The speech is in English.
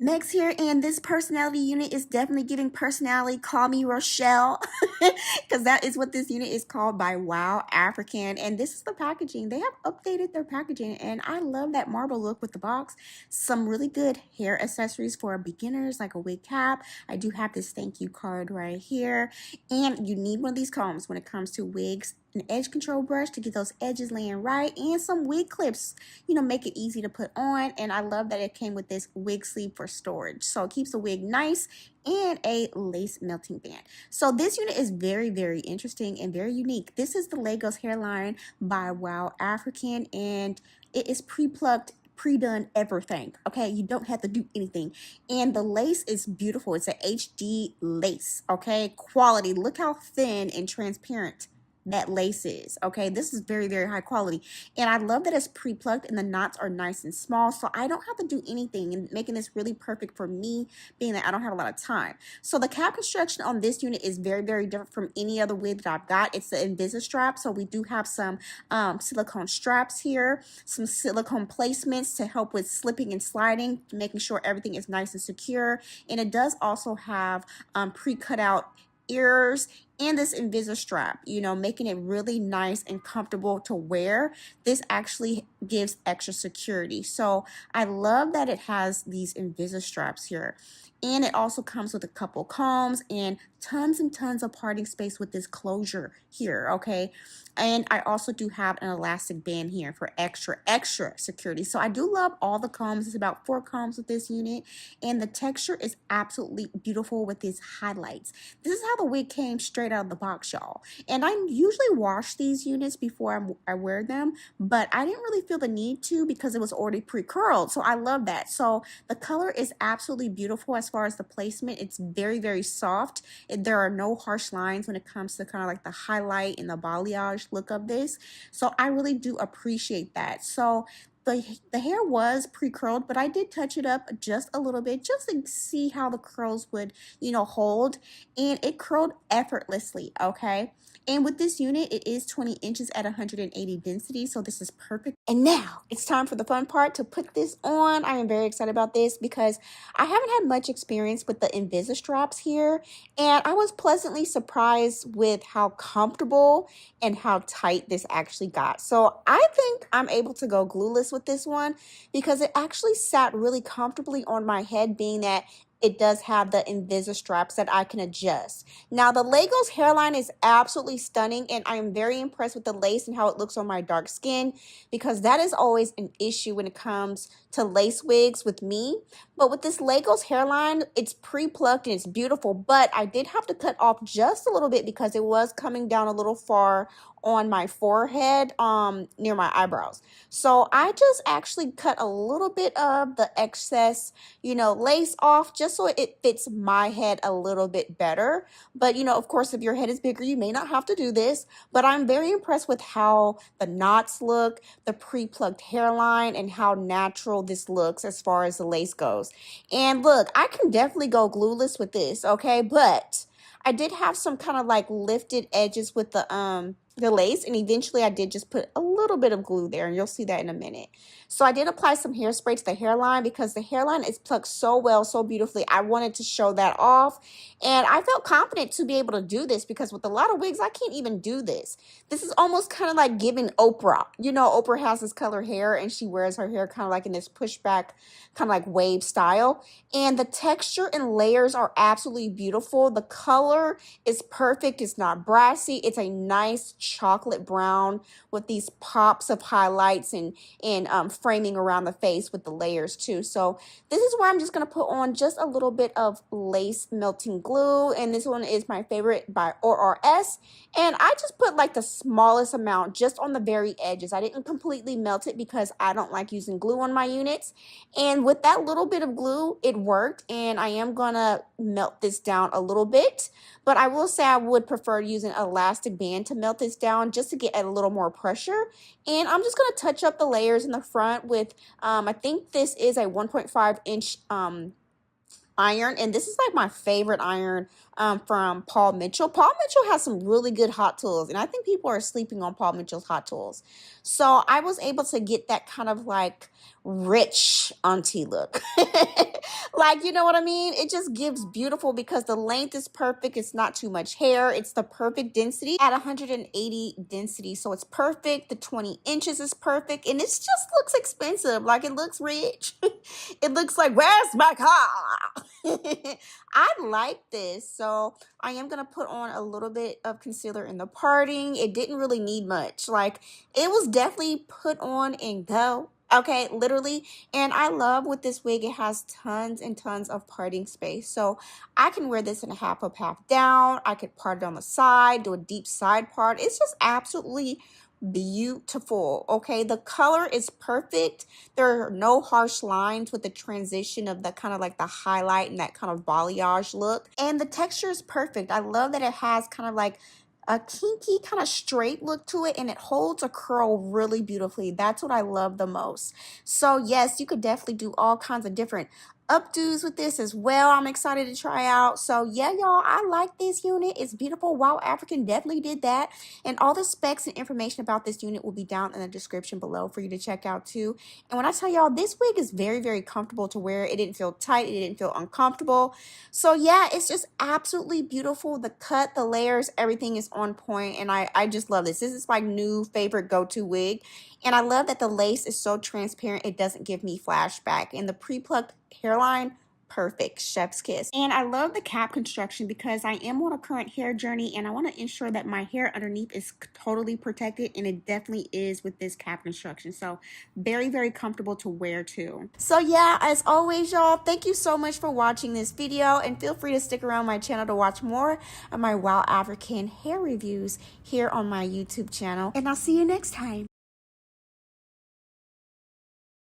Megs here, and this personality unit is definitely giving personality. Call me Rochelle, because that is what this unit is called by WowAfrican. And this is the packaging. They have updated their packaging, and I love that marble look with the box. Some really good hair accessories for beginners, like a wig cap. I do have this thank you card right here, and you need one of these combs when it comes to wigs. An edge control brush to get those edges laying right, and some wig clips, make it easy to put on. And I love that it came with this wig sleeve for storage, so it keeps the wig nice, and a lace melting band. So this unit is very, very interesting and very unique. This is the Lagos Hairline by WowAfrican, and it is pre-plucked, pre-done everything. Okay, you don't have to do anything, and the lace is beautiful. It's a HD lace. Okay, quality. Look how thin and transparent that lace is. Okay, this is very, very high quality, and I love that it's pre-plucked and the knots are nice and small, so I don't have to do anything, and making this really perfect for me, being that I don't have a lot of time. So the cap construction on this unit is very, very different from any other wig that I've got. It's the Invisi-strap, so we do have some silicone straps here, some silicone placements to help with slipping and sliding, making sure everything is nice and secure. And it does also have pre-cut out ears and this Invisi-strap, making it really nice and comfortable to wear. This actually gives extra security. So I love that it has these Invisi-straps here. And it also comes with a couple combs and tons of parting space with this closure here, okay? And I also do have an elastic band here for extra security. So I do love all the combs. It's about 4 combs with this unit, and the texture is absolutely beautiful with these highlights. This is how the wig came straight out of the box, y'all. And I usually wash these units before I wear them, but I didn't really feel the need to because it was already pre-curled. So I love that. So the color is absolutely beautiful as far as the placement. It's very, very soft. There are no harsh lines when it comes to kind of like the highlight and the balayage look of this. So I really do appreciate that. So the hair was pre-curled, but I did touch it up just a little bit just to see how the curls would, hold, and it curled effortlessly, okay? And with this unit, it is 20 inches at 180 density, so this is perfect. And now it's time for the fun part, to put this on. I am very excited about this because I haven't had much experience with the Invisi-straps here, and I was pleasantly surprised with how comfortable and how tight this actually got. So I think I'm able to go glueless with this one because it actually sat really comfortably on my head, being that it does have the Invisi-straps that I can adjust. Now, the Lagos hairline is absolutely stunning, and I am very impressed with the lace and how it looks on my dark skin, because that is always an issue when it comes to lace wigs with me. But with this Lagos hairline, it's pre-plucked and it's beautiful, but I did have to cut off just a little bit because it was coming down a little far on my forehead, near my eyebrows. So I just actually cut a little bit of the excess, lace off, just so it fits my head a little bit better. But, of course, if your head is bigger, you may not have to do this. But I'm very impressed with how the knots look, the pre-plucked hairline, and how natural this looks as far as the lace goes. And look, I can definitely go glueless with this, okay? But I did have some kind of like lifted edges with the lace, and eventually I did just put a little bit of glue there, and you'll see that in a minute. So I did apply some hairspray to the hairline because the hairline is plucked so well, so beautifully. I wanted to show that off, and I felt confident to be able to do this because with a lot of wigs, I can't even do this. This is almost kind of like giving Oprah. Oprah has this color hair, and she wears her hair kind of like in this pushback, kind of like wave style. And the texture and layers are absolutely beautiful. The color is perfect. It's not brassy. It's a nice chocolate brown with these pops of highlights and framing around the face with the layers too. So this is where I'm just going to put on just a little bit of lace melting glue, and this one is my favorite by ORS, and I just put like the smallest amount just on the very edges. I didn't completely melt it because I don't like using glue on my units, and with that little bit of glue it worked. And I am gonna melt this down a little bit, but I will say I would prefer using an elastic band to melt this down just to get a little more pressure. And I'm just going to touch up the layers in the front with, I think this is a 1.5-inch iron, and this is like my favorite iron from Paul Mitchell. Paul Mitchell has some really good hot tools, and I think people are sleeping on Paul Mitchell's hot tools. So I was able to get that kind of like rich auntie look. Like, you know what I mean? It just gives beautiful because the length is perfect. It's not too much hair. It's the perfect density at 180 density. So it's perfect. The 20 inches is perfect. And it just looks expensive. Like, it looks rich. It looks like, where's my car? I like this. So I am going to put on a little bit of concealer in the parting. It didn't really need much. Like, it was definitely put on and go. Okay, literally. And I love with this wig, it has tons and tons of parting space. So I can wear this in a half up, half down. I could part it on the side, do a deep side part. It's just absolutely beautiful. Okay, the color is perfect. There are no harsh lines with the transition of the kind of like the highlight and that kind of balayage look. And the texture is perfect. I love that it has kind of like a kinky kind of straight look to it, and it holds a curl really beautifully. That's what I love the most. So yes, you could definitely do all kinds of different updos with this as well. I'm excited to try out. So yeah, y'all, I like this unit. It's beautiful. WowAfrican definitely did that. And all the specs and information about this unit will be down in the description below for you to check out too. And when I tell y'all, this wig is very, very comfortable to wear. It didn't feel tight. It didn't feel uncomfortable. So yeah, it's just absolutely beautiful. The cut, the layers, everything is on point. And I just love this. This is my new favorite go-to wig. And I love that the lace is so transparent. It doesn't give me flashback. And the pre-plucked hairline, perfect, chef's kiss. And I love the cap construction because I am on a current hair journey and I want to ensure that my hair underneath is totally protected, and it definitely is with this cap construction. So very, very comfortable to wear too. So yeah, as always, y'all, thank you so much for watching this video, and feel free to stick around my channel to watch more of my WowAfrican hair reviews here on my YouTube channel. And I'll see you next time.